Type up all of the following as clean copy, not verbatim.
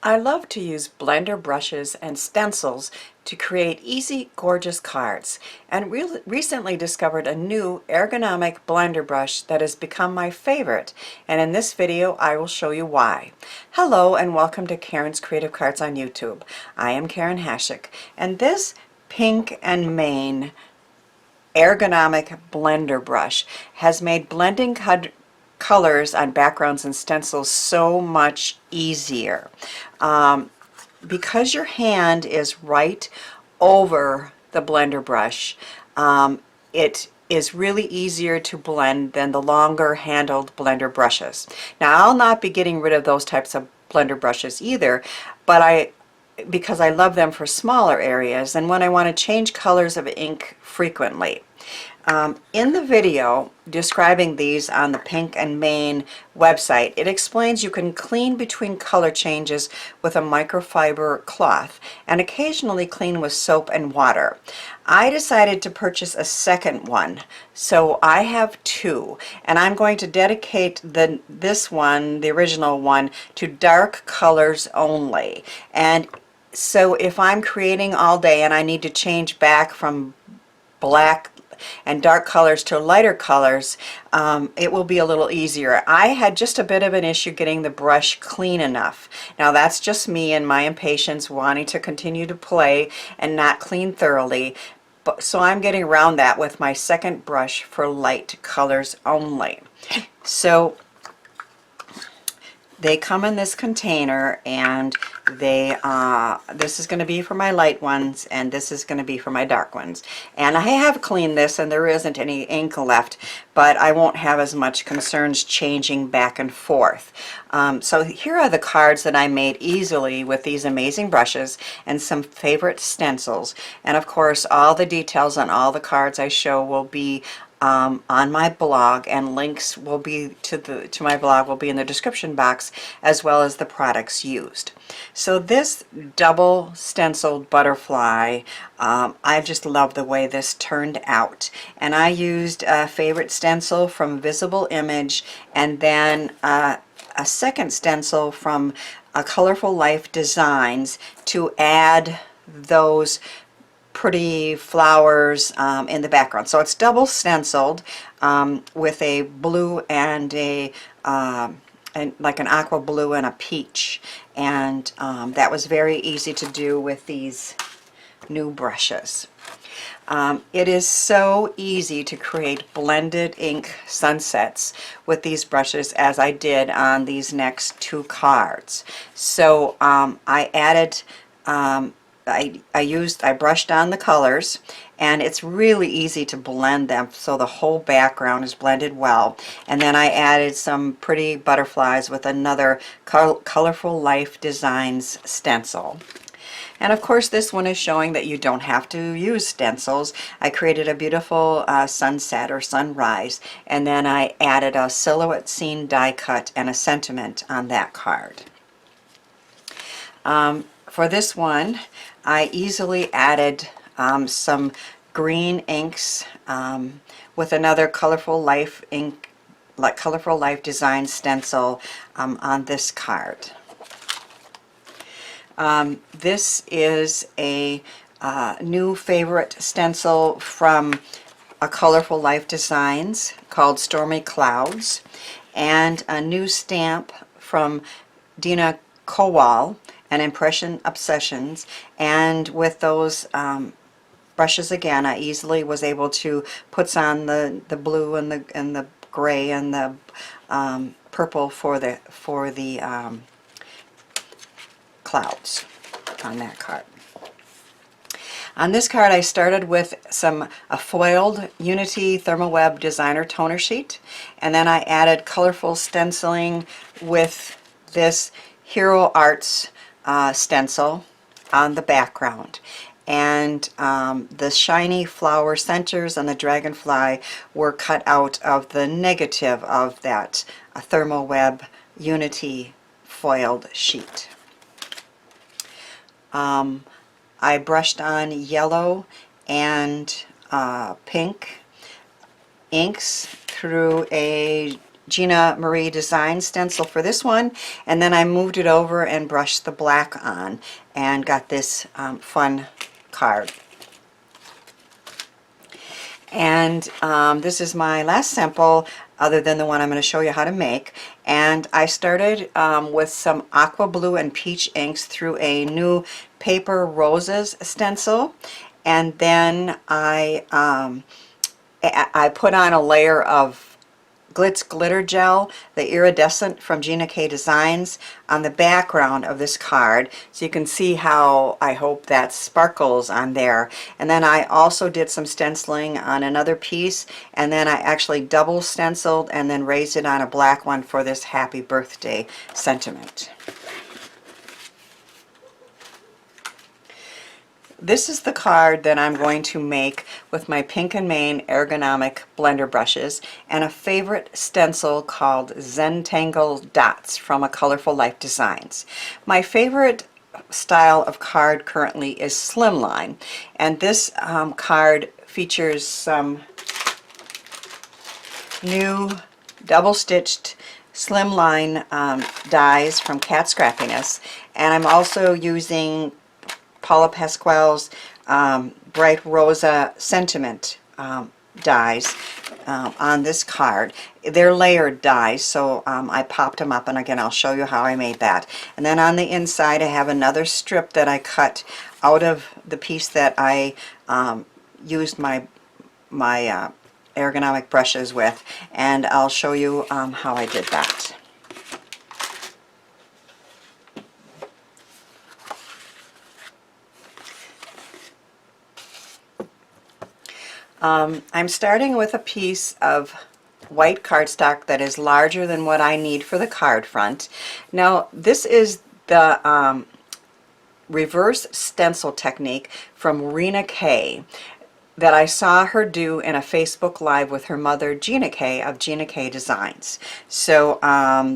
I love to use blender brushes and stencils to create easy, gorgeous cards, and recently discovered a new ergonomic blender brush that has become my favorite, and in this video I will show you why. Hello and welcome to Karen's Creative Cards on YouTube. I am Karen Hashik, and this pink and mane ergonomic blender brush has made blending colors on backgrounds and stencils so much easier. Because your hand is right over the blender brush, it is really easier to blend than the longer handled blender brushes. Now I'll not be getting rid of those types of blender brushes either, but because I love them for smaller areas and when I want to change colors of ink frequently. In the video describing these on the Pink and Mane website, it explains you can clean between color changes with a microfiber cloth and occasionally clean with soap and water. I decided to purchase a second one, so I have two, and I'm going to dedicate this one, the original one, to dark colors only. And so if I'm creating all day and I need to change back from black and dark colors to lighter colors, it will be a little easier. I had just a bit of an issue getting the brush clean enough. Now that's just me and my impatience wanting to continue to play and not clean thoroughly. So I'm getting around that with my second brush for light colors only. So they come in this container, and this is going to be for my light ones and this is going to be for my dark ones. And I have cleaned this and there isn't any ink left, but I won't have as much concerns changing back and forth. So here are the cards that I made easily with these amazing brushes and some favorite stencils. And of course all the details on all the cards I show will be on my blog, and links will be to my blog will be in the description box, as well as the products used. So this double stenciled butterfly, I just love the way this turned out, and I used a favorite stencil from Visible Image and then a second stencil from Colorful Life Designs to add those pretty flowers in the background. So it's double stenciled with a blue and like an aqua blue and a peach, and that was very easy to do with these new brushes. It is so easy to create blended ink sunsets with these brushes, as I did on these next two cards. So I added I brushed on the colors, and it's really easy to blend them so the whole background is blended well. And then I added some pretty butterflies with another Colorful Life Designs stencil. And of course this one is showing that you don't have to use stencils. I created a beautiful sunset or sunrise, and then I added a silhouette scene die cut and a sentiment on that card. For this one, I easily added some green inks with another Colorful Life ink, like Colorful Life Design stencil on this card. This is a new favorite stencil from Colorful Life Designs called Stormy Clouds, and a new stamp from Dina Kowal and Impression Obsessions. And with those brushes again, I easily was able to put on the blue and the gray and the purple for the clouds on that card. On this card I started with a foiled Unity Thermal Web Designer toner sheet, and then I added colorful stenciling with this Hero Arts stencil on the background, and the shiny flower centers and the dragonfly were cut out of the negative of that Thermal Web Unity foiled sheet. I brushed on yellow and pink inks through a Gina Marie Design stencil for this one, and then I moved it over and brushed the black on and got this fun card. And this is my last sample other than the one I'm going to show you how to make. And I started with some aqua blue and peach inks through a new paper roses stencil, and then I put on a layer of Glitz Glitter Gel, the iridescent from Gina K Designs, on the background of this card, so you can see how I hope that sparkles on there. And then I also did some stenciling on another piece, and then I actually double stenciled and then raised it on a black one for this happy birthday sentiment. This is the card that I'm going to make with my Pink and Main Ergonomic blender brushes and a favorite stencil called Zentangle Dots from a Colorful Life Designs. My favorite style of card currently is Slimline, and this card features some new double-stitched Slimline dies from Cat Scrappiness, and I'm also using Paula Pasquale's Bright Rosa Sentiment dies on this card. They're layered dies, so I popped them up, and again I'll show you how I made that. And then on the inside I have another strip that I cut out of the piece that I used my ergonomic brushes with, and I'll show you how I did that. I'm starting with a piece of white cardstock that is larger than what I need for the card front. Now this is the reverse stencil technique from Rena Kay that I saw her do in a Facebook Live with her mother Gina K of Gina K Designs. So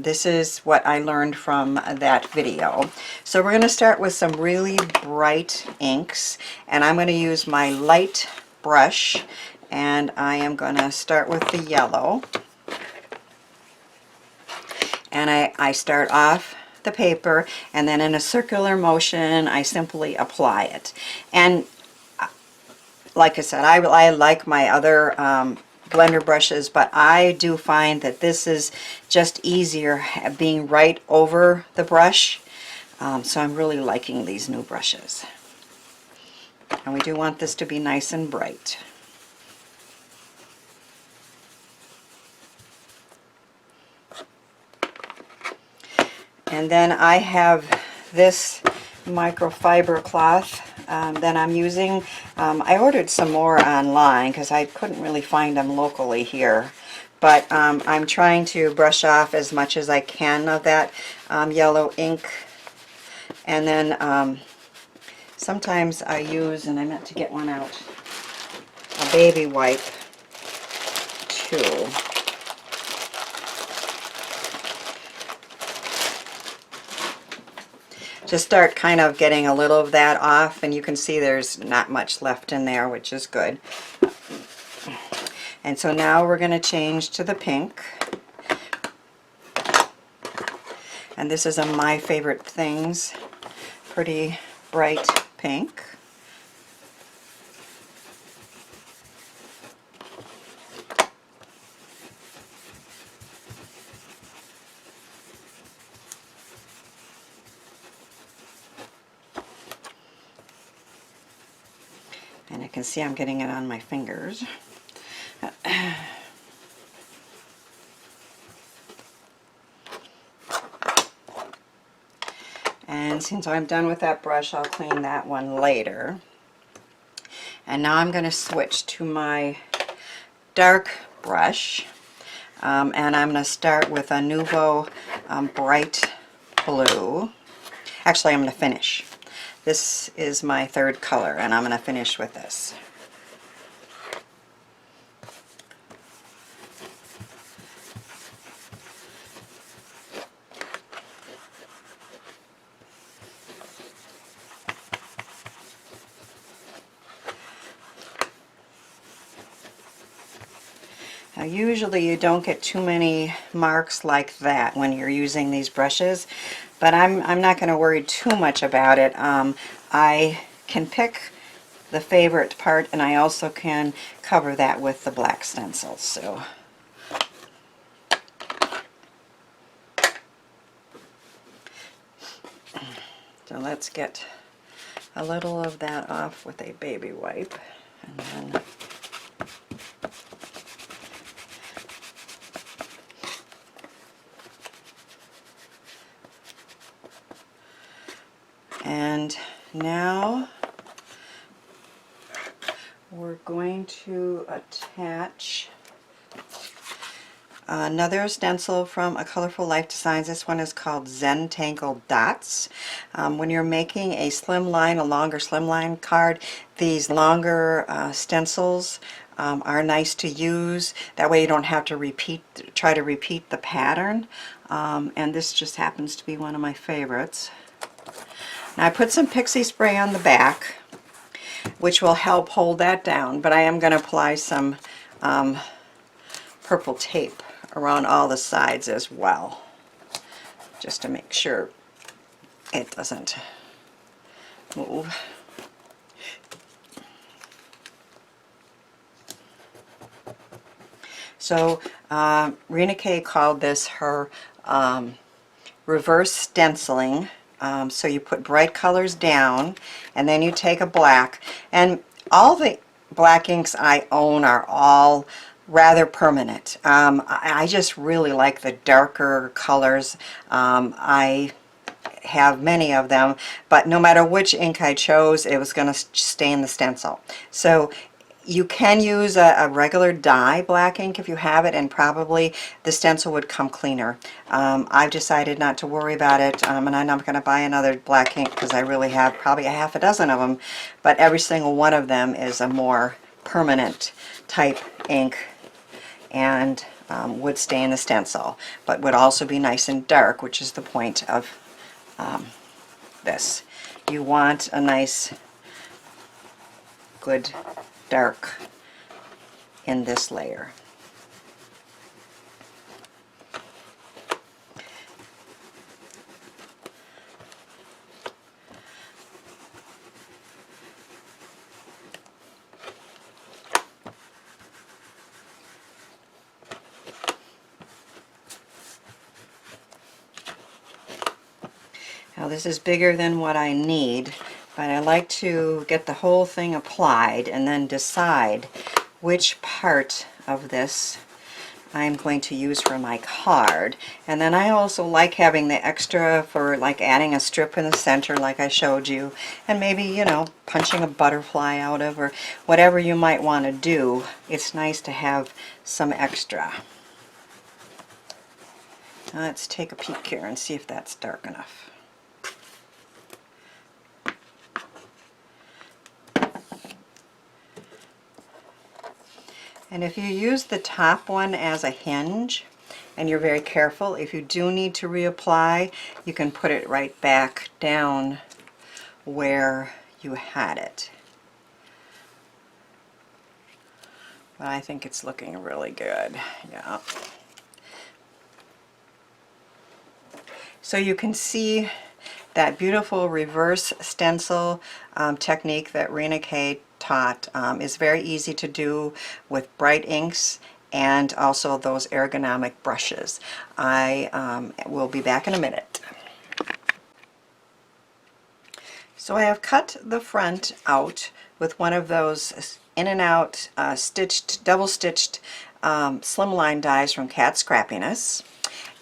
this is what I learned from that video. So we're going to start with some really bright inks, and I'm going to use my light brush, and I am going to start with the yellow, and I start off the paper, and then in a circular motion I simply apply it. And like I said, I like my other blender brushes, but I do find that this is just easier being right over the brush, so I'm really liking these new brushes. And we do want this to be nice and bright. And then I have this microfiber cloth that I'm using. I ordered some more online because I couldn't really find them locally here. But I'm trying to brush off as much as I can of that yellow ink. And then sometimes I use, and I meant to get one out, a baby wipe too. Just start kind of getting a little of that off, and you can see there's not much left in there, which is good. And so now we're going to change to the pink. And this is a My Favorite Things, pretty bright pink. And I can see I'm getting it on my fingers. And since I'm done with that brush, I'll clean that one later. And now I'm going to switch to my dark brush. And I'm going to start with a Nouveau bright blue. Actually, I'm going to finish. This is my third color, and I'm going to finish with this. Now, usually you don't get too many marks like that when you're using these brushes, but I'm not going to worry too much about it. I can pick the favorite part, and I also can cover that with the black stencil. So let's get a little of that off with a baby wipe, and then now we're going to attach another stencil from a Colorful Life Designs. This one is called Zentangle Dots. When you're making a slimline, a longer slimline card, these longer stencils are nice to use. That way you don't have to try to repeat the pattern. And this just happens to be one of my favorites. Now I put some Pixie spray on the back, which will help hold that down, but I am going to apply some purple tape around all the sides as well, just to make sure it doesn't move. So Rena Kay called this her reverse stenciling. So you put bright colors down, and then you take a black, and all the black inks I own are all rather permanent. I just really like the darker colors. I have many of them, but no matter which ink I chose, it was going to stay in the stencil. So you can use a regular dye black ink if you have it, and probably the stencil would come cleaner. I've decided not to worry about it, and I'm not going to buy another black ink because I really have probably a half a dozen of them, but every single one of them is a more permanent type ink and would stay in the stencil, but would also be nice and dark, which is the point of this. You want a nice, good dark in this layer. Now this is bigger than what I need, but I like to get the whole thing applied and then decide which part of this I'm going to use for my card. And then I also like having the extra for like adding a strip in the center like I showed you, and maybe, you know, punching a butterfly out of, or whatever you might want to do. It's nice to have some extra. Now let's take a peek here and see if that's dark enough. And if you use the top one as a hinge, and you're very careful, if you do need to reapply, you can put it right back down where you had it. But I think it's looking really good. Yeah. So you can see that beautiful reverse stencil technique that Rena Kay taught is very easy to do with bright inks and also those ergonomic brushes. I will be back in a minute. So I have cut the front out with one of those in and out stitched, double stitched slimline dies from Scrappiness.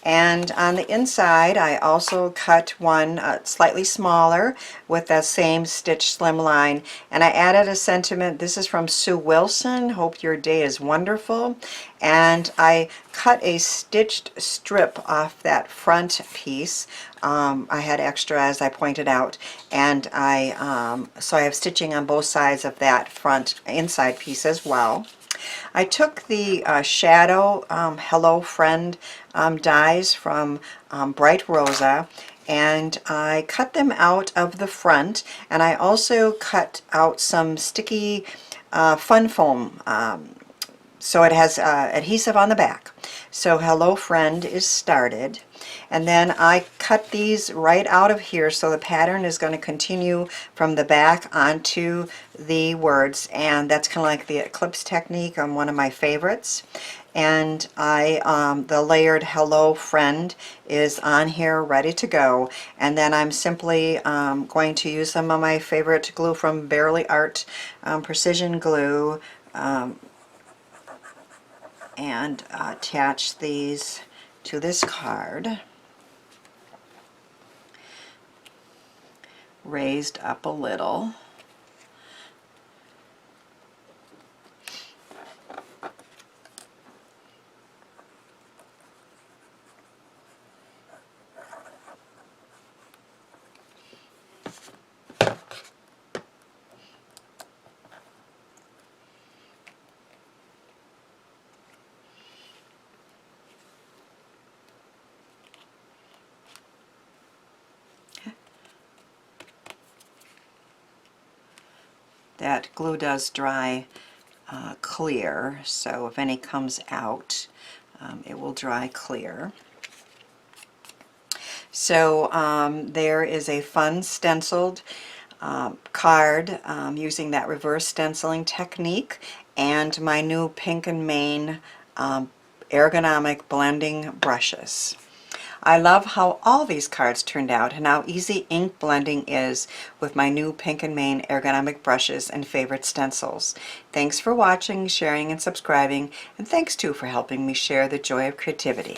And on the inside, I also cut one slightly smaller with that same stitched slimline. And I added a sentiment. This is from Sue Wilson. Hope your day is wonderful. And I cut a stitched strip off that front piece. I had extra, as I pointed out, and so I have stitching on both sides of that front inside piece as well. I took the shadow Hello Friend dies from Bright Rosa, and I cut them out of the front, and I also cut out some sticky fun foam so it has adhesive on the back. So Hello Friend is started, and then I cut these right out of here, so the pattern is going to continue from the back onto the words, and that's kind of like the eclipse technique, one of my favorites. And the layered Hello Friend is on here ready to go, and then I'm simply going to use some of my favorite glue from Bearly Art, precision glue, and attach these to this card, raised up a little. That glue does dry clear, so if any comes out, it will dry clear. So there is a fun stenciled card using that reverse stenciling technique, and my new Pink and Main ergonomic blending brushes. I love how all these cards turned out and how easy ink blending is with my new Pink and Main ergonomic brushes and favorite stencils. Thanks for watching, sharing, and subscribing, and thanks too for helping me share the joy of creativity.